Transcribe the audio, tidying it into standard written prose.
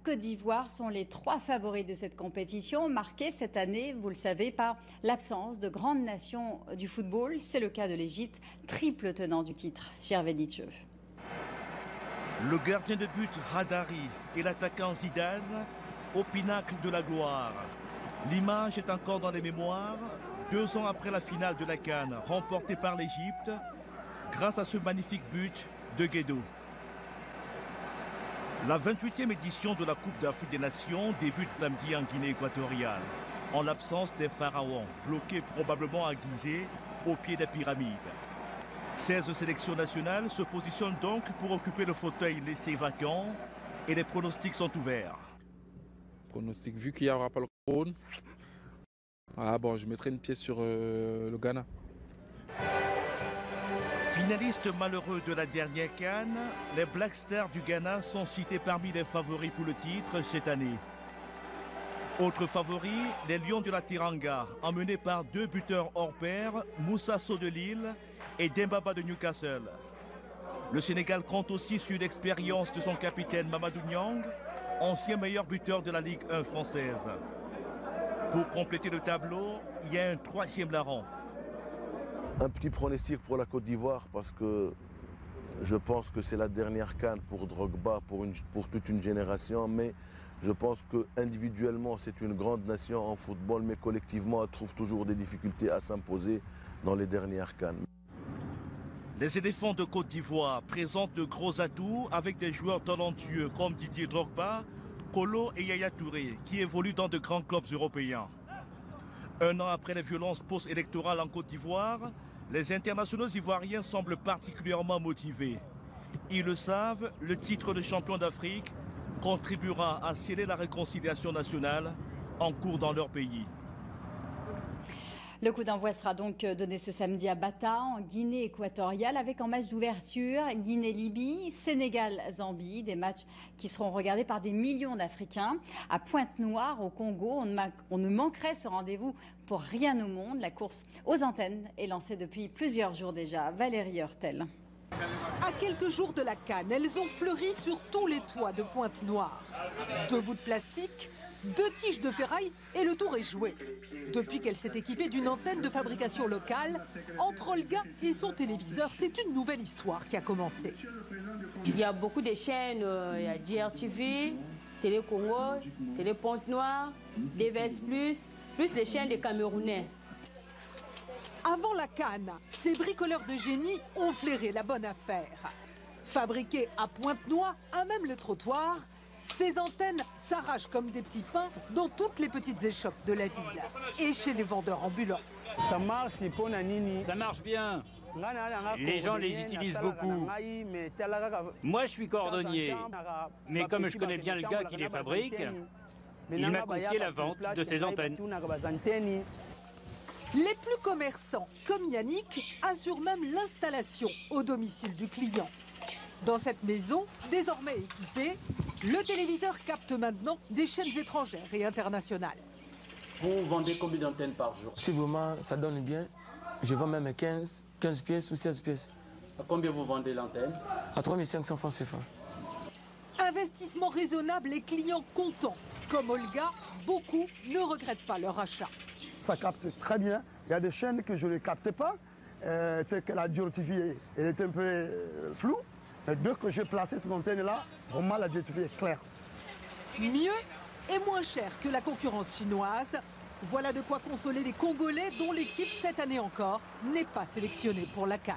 Côte d'Ivoire sont les 3 favoris de cette compétition, marquée cette année, vous le savez, par l'absence de grandes nations du football. C'est le cas de l'Égypte, triple tenant du titre. Gervais Nitcheux. Le gardien de but Hadari et l'attaquant Zidane au pinacle de la gloire. L'image est encore dans les mémoires, 2 ans après la finale de la CAN, remportée par l'Égypte, grâce à ce magnifique but de Guédo. La 28e édition de la Coupe d'Afrique des Nations débute samedi en Guinée équatoriale, en l'absence des pharaons, bloqués probablement à Gizeh, au pied des pyramides. 16 sélections nationales se positionnent donc pour occuper le fauteuil laissé vacant et les pronostics sont ouverts. Pronostic, vu qu'il n'y aura pas le trône, je mettrai une pièce sur le Ghana. Finalistes malheureux de la dernière CAN, les Black Stars du Ghana sont cités parmi les favoris pour le titre cette année. Autres favoris, les Lions de la Teranga, emmenés par 2 buteurs hors pair, Moussa Sow de Lille et Dembaba de Newcastle. Le Sénégal compte aussi sur l'expérience de son capitaine Mamadou Niang, ancien meilleur buteur de la Ligue 1 française. Pour compléter le tableau, il y a un 3e larron. Un petit pronostic pour la Côte d'Ivoire parce que je pense que c'est la dernière CAN pour Drogba, pour toute une génération, mais je pense qu'individuellement c'est une grande nation en football, mais collectivement elle trouve toujours des difficultés à s'imposer dans les dernières CAN. Les éléphants de Côte d'Ivoire présentent de gros atouts avec des joueurs talentueux comme Didier Drogba, Kolo et Yaya Touré qui évoluent dans de grands clubs européens. 1 an après les violences post-électorales en Côte d'Ivoire, les internationaux ivoiriens semblent particulièrement motivés. Ils le savent, le titre de champion d'Afrique contribuera à sceller la réconciliation nationale en cours dans leur pays. Le coup d'envoi sera donc donné ce samedi à Bata, en Guinée équatoriale, avec en match d'ouverture Guinée-Libye, Sénégal-Zambie, des matchs qui seront regardés par des millions d'Africains. À Pointe-Noire, au Congo, on ne manquerait ce rendez-vous pour rien au monde. La course aux antennes est lancée depuis plusieurs jours déjà. Valérie Hurtel. À quelques jours de la CAN, elles ont fleuri sur tous les toits de Pointe-Noire. 2 bouts de plastique, 2 tiges de ferraille et le tour est joué. Depuis qu'elle s'est équipée d'une antenne de fabrication locale, entre Olga et son téléviseur, c'est une nouvelle histoire qui a commencé. Il y a beaucoup de chaînes, il y a DRTV, Télé Congo, Télé Pointe-Noire, DVS+, plus les chaînes des Camerounais. Avant la CAN, ces bricoleurs de génie ont flairé la bonne affaire. Fabriquées à Pointe-Noire, à même le trottoir, ces antennes s'arrachent comme des petits pains dans toutes les petites échoppes de la ville et chez les vendeurs ambulants. Ça marche bien. Les gens les utilisent beaucoup. Moi, je suis cordonnier. Mais comme je connais bien le gars qui les fabrique, il m'a confié la vente de ces antennes. Les plus commerçants, comme Yannick, assurent même l'installation au domicile du client. Dans cette maison, désormais équipée, le téléviseur capte maintenant des chaînes étrangères et internationales. Vous vendez combien d'antennes par jour? Si vraiment ça donne bien, je vends même 15 pièces ou 16 pièces. À combien vous vendez l'antenne? À 3500 francs CFA. Investissement raisonnable et clients contents. Comme Olga, beaucoup ne regrettent pas leur achat. Ça capte très bien. Il y a des chaînes que je ne captais pas, telles que la DirecTV, elle était un peu floue. Mais dès que j'ai placé ces antennes-là, vraiment la DirecTV est claire. Mieux et moins cher que la concurrence chinoise. Voilà de quoi consoler les Congolais dont l'équipe, cette année encore, n'est pas sélectionnée pour la CAN.